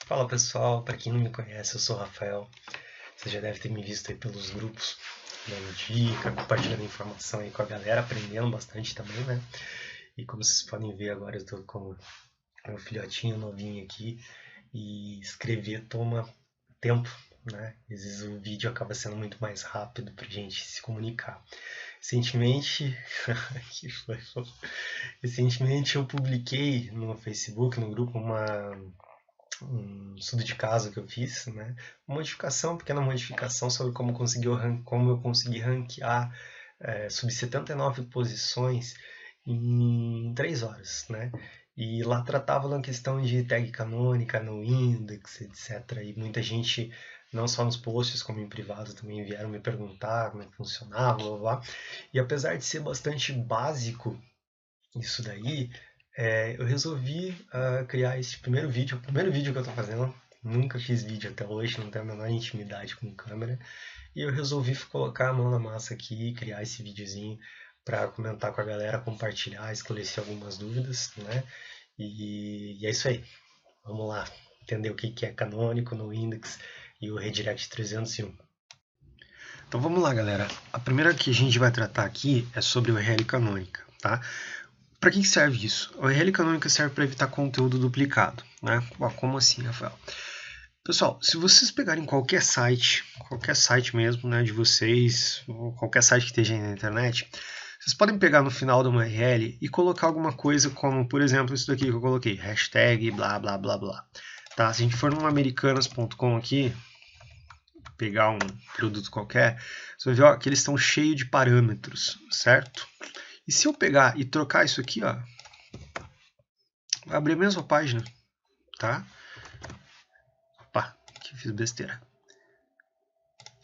Fala pessoal, para quem não me conhece, eu sou o Rafael. Você já deve ter me visto aí pelos grupos, dando dica, compartilhando informação aí com a galera, aprendendo bastante também, né? E como vocês podem ver agora, eu tô com meu filhotinho novinho aqui e escrever toma tempo, né? Às vezes o vídeo acaba sendo muito mais rápido pra gente se comunicar. Recentemente, recentemente eu publiquei no Facebook, no grupo, um estudo de caso que eu fiz, né? Uma modificação, pequena modificação sobre como eu consegui ranquear sub 79 posições em 3 horas, né? E lá tratava uma questão de tag canônica no index, etc. E muita gente, não só nos posts, como em privado, também vieram me perguntar como é que funcionava, blá, blá, blá. E apesar de ser bastante básico isso daí, eu resolvi criar esse primeiro vídeo, o primeiro vídeo que eu tô fazendo. Nunca fiz vídeo até hoje, não tenho a menor intimidade com câmera. E eu resolvi colocar a mão na massa aqui e criar esse videozinho para comentar com a galera, compartilhar, esclarecer algumas dúvidas, né? E é isso aí. Vamos lá, entender o que é canônico no index e o redirect 301. Então vamos lá, galera. A primeira que a gente vai tratar aqui é sobre o URL canônica, tá? Para que serve isso? A URL canônica serve para evitar conteúdo duplicado, né? Como assim, Rafael? Pessoal, se vocês pegarem qualquer site mesmo, né, de vocês, ou qualquer site que esteja aí na internet, vocês podem pegar no final de uma URL e colocar alguma coisa como, por exemplo, isso daqui que eu coloquei, hashtag blá blá blá blá. Tá? Se a gente for no americanas.com aqui, pegar um produto qualquer, você vai ver ó, que eles estão cheios de parâmetros, certo? E se eu pegar e trocar isso aqui, ó, vai abrir a mesma página, tá? Opa, aqui fiz besteira.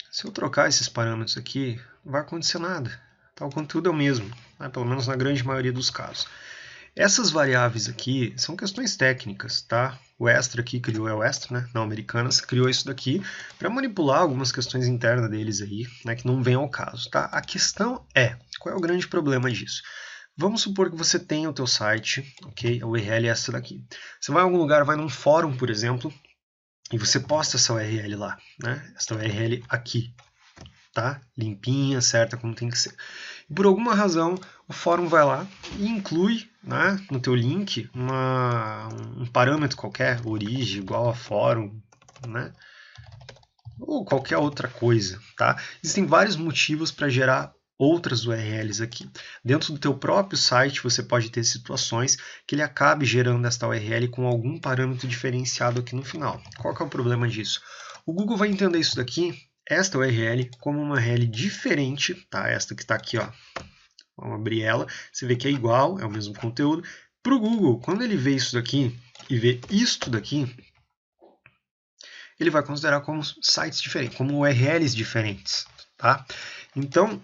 Se eu trocar esses parâmetros aqui, não vai acontecer nada. Tá? O conteúdo é o mesmo, né? Pelo menos na grande maioria dos casos. Essas variáveis aqui são questões técnicas, tá? O Extra aqui criou, é o Extra, né? Não, Americanas, criou isso daqui para manipular algumas questões internas deles aí, né? Que não vem ao caso, tá? A questão é, qual é o grande problema disso? Vamos supor que você tenha o teu site, ok? A URL é essa daqui. Você vai em algum lugar, vai num fórum, por exemplo, e você posta essa URL lá, né? Essa URL aqui, tá? Limpinha, certa, como tem que ser. E por alguma razão, o fórum vai lá e inclui, né, no teu link um parâmetro qualquer, origem igual a fórum, né? Ou qualquer outra coisa, tá? Existem vários motivos para gerar outras URLs aqui. Dentro do teu próprio site você pode ter situações que ele acabe gerando esta URL com algum parâmetro diferenciado aqui no final. Qual que é o problema disso? O Google vai entender isso daqui, esta URL, como uma URL diferente, tá? Esta que está aqui, ó. Vamos abrir ela, você vê que é igual, é o mesmo conteúdo. Para o Google, quando ele vê isso daqui e vê isto daqui, ele vai considerar como sites diferentes, como URLs diferentes, tá? Então,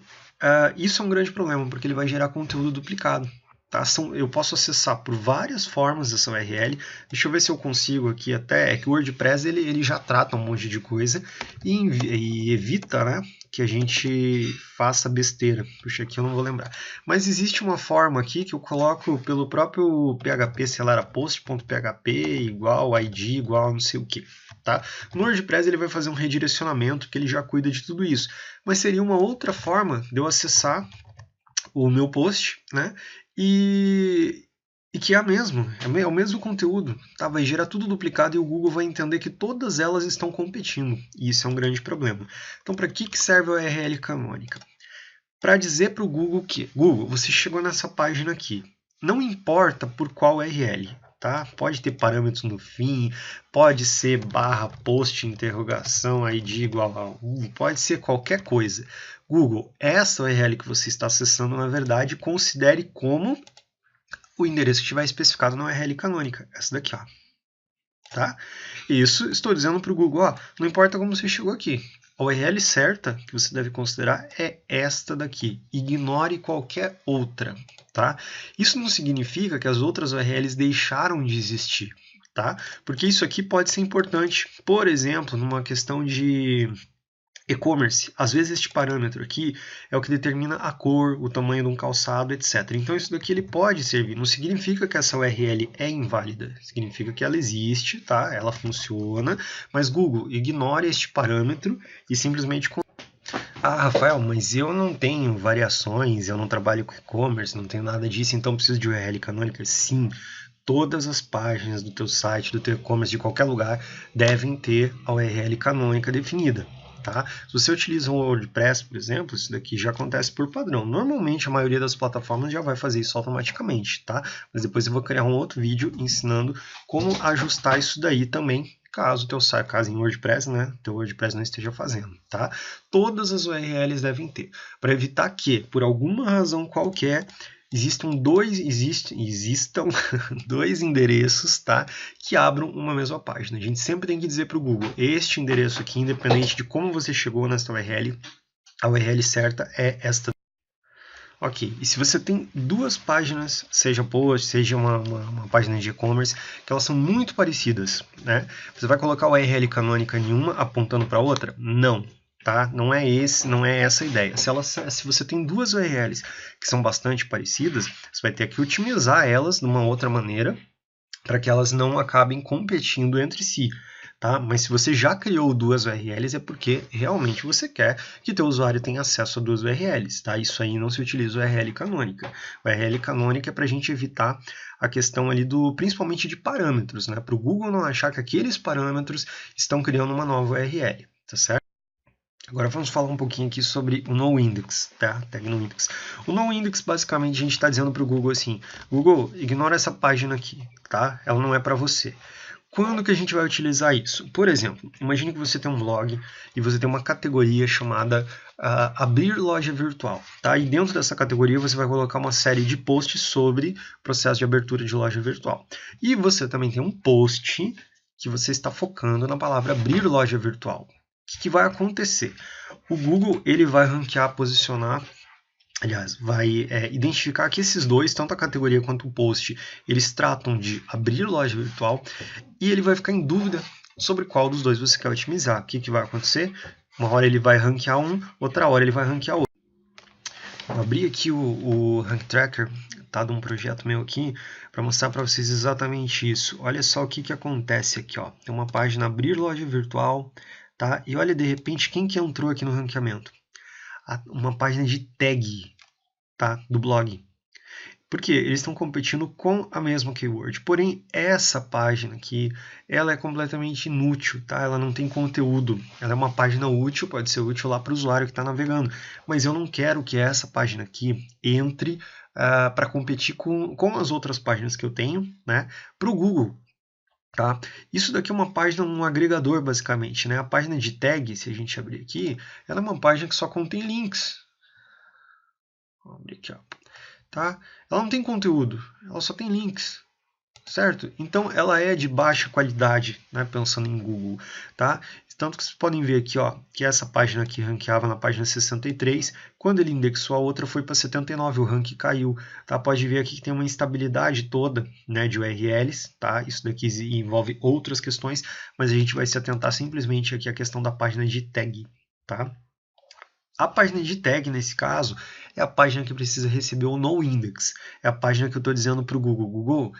isso é um grande problema, porque ele vai gerar conteúdo duplicado. Tá? Eu posso acessar por várias formas essa URL. Deixa eu ver se eu consigo aqui até. É que o WordPress ele já trata um monte de coisa e evita, né, que a gente faça besteira. Puxa, aqui eu não vou lembrar. Mas existe uma forma aqui que eu coloco pelo próprio PHP, sei lá, post.php igual ID igual não sei o que. Tá? No WordPress ele vai fazer um redirecionamento que ele já cuida de tudo isso. Mas seria uma outra forma de eu acessar o meu post, né? E que é o mesmo conteúdo, tá? Vai gerar tudo duplicado e o Google vai entender que todas elas estão competindo, e isso é um grande problema. Então, para que serve a URL canônica? Para dizer para o Google que, Google, você chegou nessa página aqui, não importa por qual URL, tá? Pode ter parâmetros no fim, pode ser barra post interrogação ID igual a 1, pode ser qualquer coisa. Google, essa URL que você está acessando, na verdade, considere como o endereço que estiver especificado na URL canônica, essa daqui, ó. Tá? Isso estou dizendo para o Google, ó, não importa como você chegou aqui, a URL certa que você deve considerar é esta daqui. Ignore qualquer outra, tá? Isso não significa que as outras URLs deixaram de existir, tá? Porque isso aqui pode ser importante, por exemplo, numa questão de e-commerce, às vezes este parâmetro aqui é o que determina a cor, o tamanho de um calçado, etc. Então isso daqui ele pode servir, não significa que essa URL é inválida, significa que ela existe, tá? Ela funciona, mas Google, ignore este parâmetro e simplesmente... Ah, Rafael, mas eu não tenho variações, eu não trabalho com e-commerce, não tenho nada disso, então preciso de URL canônica? Sim, todas as páginas do teu site, do teu e-commerce, de qualquer lugar, devem ter a URL canônica definida. Tá? Se você utiliza um WordPress, por exemplo, isso daqui já acontece por padrão. Normalmente a maioria das plataformas já vai fazer isso automaticamente, tá? Mas depois eu vou criar um outro vídeo ensinando como ajustar isso daí também, caso o teu site, caso em WordPress, né, teu WordPress não esteja fazendo, tá? Todas as URLs devem ter, para evitar que, por alguma razão qualquer, existam dois endereços, tá, que abram uma mesma página. A gente sempre tem que dizer para o Google, este endereço aqui, independente de como você chegou nesta URL, a URL certa é esta. Ok, e se você tem duas páginas, seja post, seja uma página de e-commerce, que elas são muito parecidas, né? Você vai colocar a URL canônica em uma apontando para a outra? Não. Tá? Não é essa a ideia. Se você tem duas URLs que são bastante parecidas, você vai ter que otimizar elas de uma outra maneira para que elas não acabem competindo entre si. Tá? Mas se você já criou duas URLs é porque realmente você quer que teu usuário tenha acesso a duas URLs. Tá? Isso aí não se utiliza URL canônica. URL canônica é para a gente evitar a questão ali principalmente de parâmetros, né? Para o Google não achar que aqueles parâmetros estão criando uma nova URL. Tá certo? Agora vamos falar um pouquinho aqui sobre o noindex, tá? Tag noindex. O noindex, basicamente, a gente está dizendo para o Google assim, Google, ignora essa página aqui, tá? Ela não é para você. Quando que a gente vai utilizar isso? Por exemplo, imagine que você tem um blog e você tem uma categoria chamada abrir loja virtual, tá? E dentro dessa categoria você vai colocar uma série de posts sobre processo de abertura de loja virtual. E você também tem um post que você está focando na palavra abrir loja virtual. O que vai acontecer? O Google ele vai ranquear, posicionar, aliás, vai identificar que esses dois, tanto a categoria quanto o post, eles tratam de abrir loja virtual e ele vai ficar em dúvida sobre qual dos dois você quer otimizar. O que vai acontecer? Uma hora ele vai ranquear um, outra hora ele vai ranquear outro. Vou abrir aqui o Rank Tracker, tá, de um projeto meu aqui, para mostrar para vocês exatamente isso. Olha só o que acontece aqui, ó. Tem uma página abrir loja virtual, tá? E olha de repente quem que entrou aqui no ranqueamento. Uma página de tag, tá? Do blog. Porque eles estão competindo com a mesma keyword. Porém, essa página aqui, ela é completamente inútil, tá? Ela não tem conteúdo. Ela é uma página útil, pode ser útil lá para o usuário que está navegando. Mas eu não quero que essa página aqui entre para competir com as outras páginas que eu tenho, né? Para o Google. Tá? Isso daqui é uma página, um agregador basicamente, né? A página de tag, se a gente abrir aqui, ela é uma página que só contém links. Vou abrir aqui, ó. Tá? Ela não tem conteúdo, ela só tem links, certo? Então ela é de baixa qualidade, né? Pensando em Google, tá? Tanto que vocês podem ver aqui, ó, que essa página aqui ranqueava na página 63, quando ele indexou a outra foi para 79, o rank caiu, tá? Pode ver aqui que tem uma instabilidade toda, né, de URLs, tá? Isso daqui envolve outras questões, mas a gente vai se atentar simplesmente aqui à questão da página de tag, tá? A página de tag, nesse caso, é a página que precisa receber o noindex. É a página que eu estou dizendo para o Google. Google,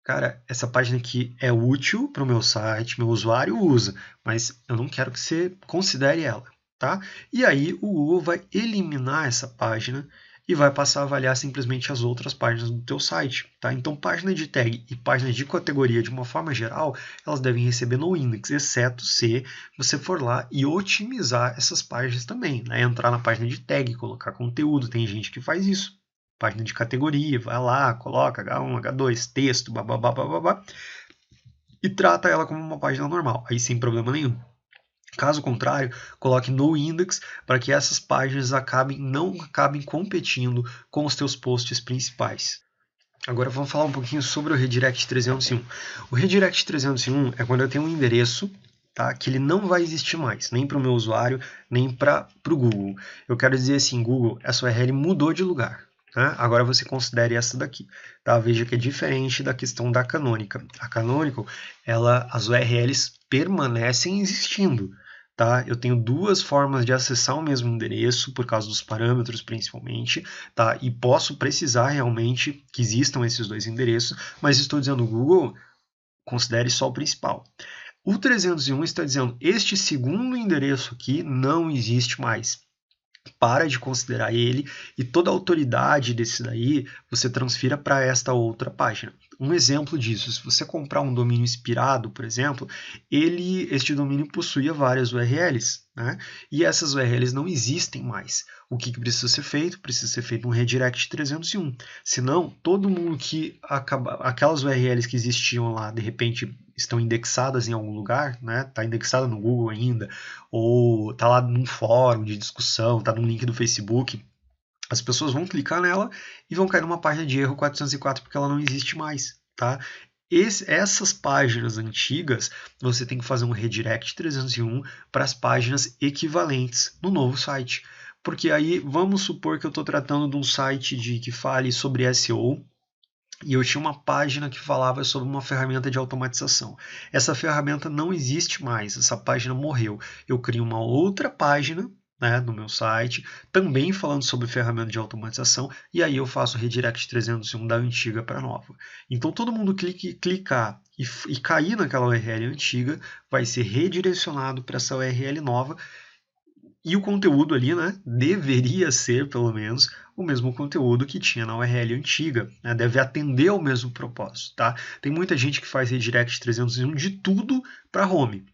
cara, essa página aqui é útil para o meu site, meu usuário usa, mas eu não quero que você considere ela. Tá? E aí o Google vai eliminar essa página e vai passar a avaliar simplesmente as outras páginas do teu site. Tá? Então, página de tag e páginas de categoria, de uma forma geral, elas devem receber noindex, exceto se você for lá e otimizar essas páginas também. Né? Entrar na página de tag, colocar conteúdo, tem gente que faz isso. Página de categoria, vai lá, coloca H1, H2, texto, bababá, bababá, e trata ela como uma página normal, aí sem problema nenhum. Caso contrário, coloque noindex para que essas páginas não acabem competindo com os teus posts principais. Agora vamos falar um pouquinho sobre o Redirect 301. O Redirect 301 é quando eu tenho um endereço, tá, que ele não vai existir mais, nem para o meu usuário, nem para o Google. Eu quero dizer assim, Google, essa URL mudou de lugar. Né? Agora você considere essa daqui. Tá? Veja que é diferente da questão da canônica. A canonical, as URLs permanecem existindo. tá? Eu tenho duas formas de acessar o mesmo endereço, por causa dos parâmetros principalmente, tá? E posso precisar realmente que existam esses dois endereços, mas estou dizendo Google, considere só o principal. O 301 está dizendo, este segundo endereço aqui não existe mais. Para de considerar ele e toda a autoridade desse daí você transfira para esta outra página. Um exemplo disso, se você comprar um domínio Inspirado, por exemplo, este domínio possuía várias URLs, né? E essas URLs não existem mais. O que precisa ser feito? Precisa ser feito um redirect 301. Senão, todo mundo que aquelas URLs que existiam lá, de repente estão indexadas em algum lugar, né? Está indexada no Google ainda, ou está lá num fórum de discussão, está num link do Facebook, as pessoas vão clicar nela e vão cair numa página de erro 404 porque ela não existe mais, tá? Essas páginas antigas, você tem que fazer um redirect 301 para as páginas equivalentes no novo site. Porque aí, vamos supor que eu estou tratando de um site que fale sobre SEO, e eu tinha uma página que falava sobre uma ferramenta de automatização. Essa ferramenta não existe mais, essa página morreu. Eu crio uma outra página, né, no meu site, também falando sobre ferramenta de automatização, e aí eu faço o redirect 301 da antiga para a nova. Então todo mundo clicar e cair naquela URL antiga vai ser redirecionado para essa URL nova, e o conteúdo ali, né, deveria ser, pelo menos, o mesmo conteúdo que tinha na URL antiga, né, deve atender ao mesmo propósito, tá? Tem muita gente que faz redirect 301 de tudo para home.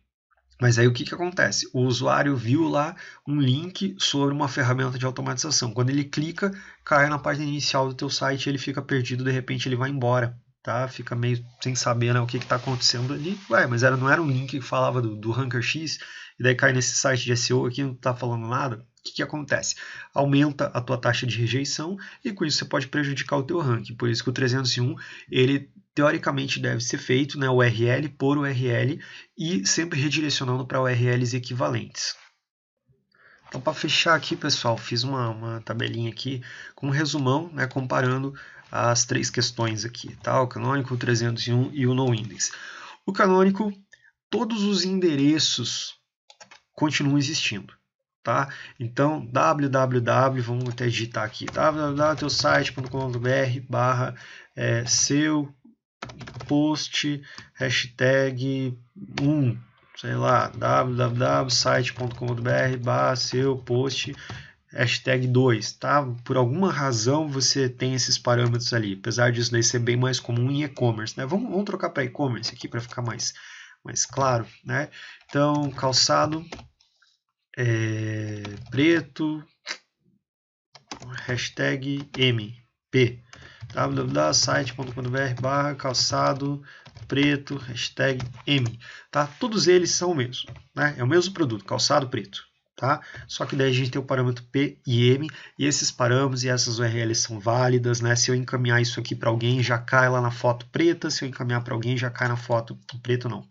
Mas aí o que acontece? O usuário viu lá um link sobre uma ferramenta de automatização. Quando ele clica, cai na página inicial do teu site, ele fica perdido, de repente ele vai embora. Tá? Fica meio sem saber, né, o que está acontecendo ali. Ué, mas não era um link que falava do Ranker X, e daí cai nesse site de SEO aqui, não está falando nada. O que acontece? Aumenta a tua taxa de rejeição e com isso você pode prejudicar o teu ranking. Por isso que o 301, ele teoricamente deve ser feito, né, URL por URL e sempre redirecionando para URLs equivalentes. Então, para fechar aqui, pessoal, fiz uma tabelinha aqui com um resumão, né, comparando as três questões aqui, tá? O canônico, o 301 e o noindex. O canônico, todos os endereços continuam existindo, tá? Então, www, vamos até digitar aqui, www.teusite.com.br/seu post hashtag 1, sei lá, www.site.com.br/seu post hashtag 2, tá? Por alguma razão você tem esses parâmetros ali, apesar disso daí ser bem mais comum em e-commerce, né? Vamos trocar para e-commerce aqui para ficar mais claro, né? Então, calçado preto, hashtag MP, www.site.com.br/calçado preto, hashtag M, tá? Todos eles são o mesmo, né? É o mesmo produto, calçado preto, tá? Só que daí a gente tem o parâmetro P e M, e esses parâmetros e essas URLs são válidas, né? Se eu encaminhar isso aqui para alguém, já cai lá na foto preta, se eu encaminhar para alguém, já cai na foto preto, não,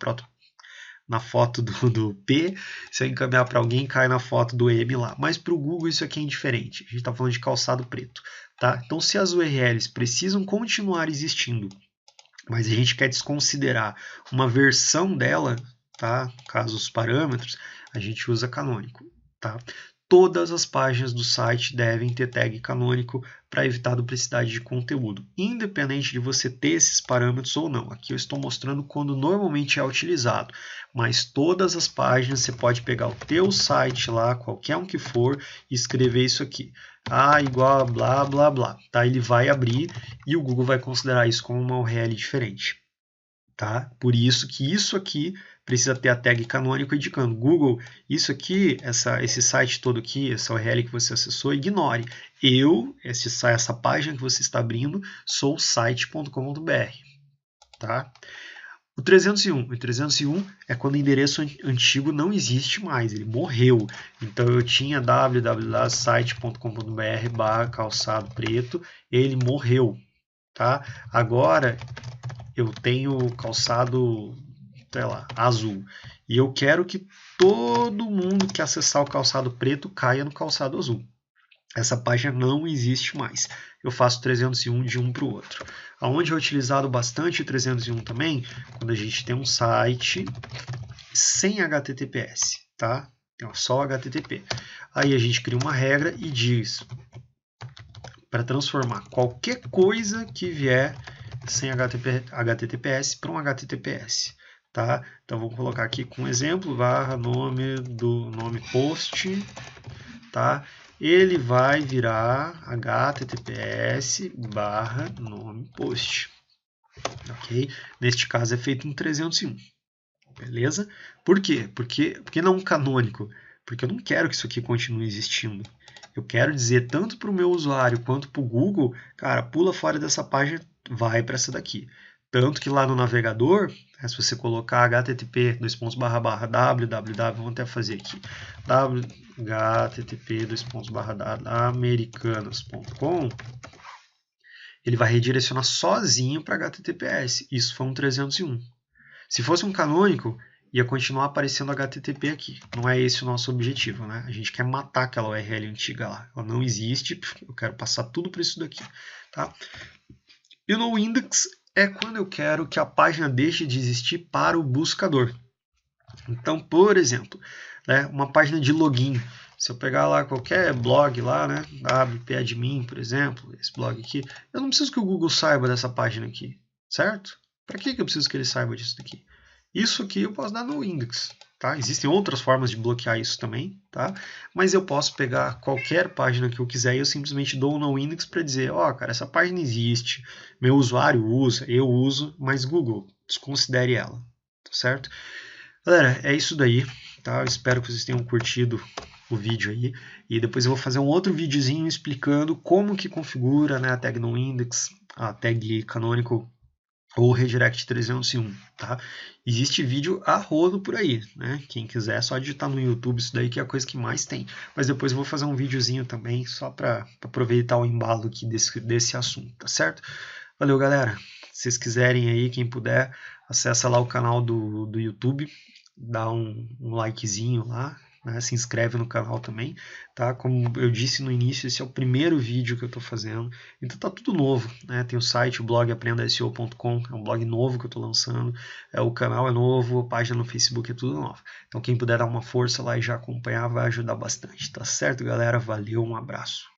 na foto do P, se eu encaminhar para alguém, cai na foto do M lá. Mas para o Google isso aqui é indiferente, a gente está falando de calçado preto, tá? Então se as URLs precisam continuar existindo, mas a gente quer desconsiderar uma versão dela, tá? Caso os parâmetros, a gente usa canônico, tá? Todas as páginas do site devem ter tag canônico para evitar duplicidade de conteúdo, independente de você ter esses parâmetros ou não. Aqui eu estou mostrando quando normalmente é utilizado, mas todas as páginas você pode pegar o teu site lá, qualquer um que for, e escrever isso aqui. Igual a blá blá blá, tá? Ele vai abrir e o Google vai considerar isso como uma URL diferente, tá? Por isso que isso aqui precisa ter a tag canônico indicando Google, isso aqui, esse site todo aqui, essa URL que você acessou, ignore. Essa página que você está abrindo, sou site.com.br, tá? O 301 é quando o endereço antigo não existe mais, ele morreu. Então eu tinha www.site.com.br/calçado preto, ele morreu, tá? Agora eu tenho calçado, sei lá, azul. E eu quero que todo mundo que acessar o calçado preto caia no calçado azul. Essa página não existe mais. Eu faço 301 de um para o outro. Aonde é utilizado bastante o 301 também, quando a gente tem um site sem HTTPS, tá? Ó, só HTTP. Aí a gente cria uma regra e diz para transformar qualquer coisa que vier sem HTTPS para um HTTPS. Tá? Então vou colocar aqui com exemplo, barra nome do nome post, tá? Ele vai virar HTTPS barra nome post. Ok? Neste caso é feito um 301. Beleza? Por quê? Porque não um canônico? Porque eu não quero que isso aqui continue existindo. Eu quero dizer tanto para o meu usuário quanto para o Google, cara, pula fora dessa página, vai para essa daqui. Tanto que lá no navegador, se você colocar http www, vamos até fazer aqui, http americanas.com, ele vai redirecionar sozinho para HTTPS. Isso foi um 301. Se fosse um canônico, ia continuar aparecendo HTTP aqui. Não é esse o nosso objetivo, né? A gente quer matar aquela URL antiga lá. Ela não existe, eu quero passar tudo para isso daqui. Tá? E o noIndex é quando eu quero que a página deixe de existir para o buscador. Então, por exemplo, né, uma página de login. Se eu pegar lá qualquer blog lá, né, wp-admin, por exemplo, esse blog aqui, eu não preciso que o Google saiba dessa página aqui, certo? Para que eu preciso que ele saiba disso daqui? Isso aqui eu posso dar no index, tá? Existem outras formas de bloquear isso também, tá? Mas eu posso pegar qualquer página que eu quiser e eu simplesmente dou um noIndex para dizer, ó, cara, essa página existe, meu usuário usa, eu uso, mas Google, desconsidere ela, tá certo? Galera, é isso daí, tá? Eu espero que vocês tenham curtido o vídeo aí, e depois eu vou fazer um outro videozinho explicando como que configura, né, a tag noIndex, a tag canonical ou redirect 301, tá? Existe vídeo a rodo por aí, né? Quem quiser é só digitar no YouTube, isso daí que é a coisa que mais tem. Mas depois eu vou fazer um videozinho também, só para aproveitar o embalo aqui desse assunto, tá certo? Valeu, galera! Se vocês quiserem aí, quem puder, acessa lá o canal do YouTube, dá um likezinho lá, né? Se inscreve no canal também, tá? Como eu disse no início, esse é o primeiro vídeo que eu estou fazendo, então tá tudo novo, né? Tem o site, o blog aprendaseo.com, é um blog novo que eu estou lançando, o canal é novo, a página no Facebook é tudo novo. Então quem puder dar uma força lá e já acompanhar vai ajudar bastante, tá certo, galera? Valeu, um abraço.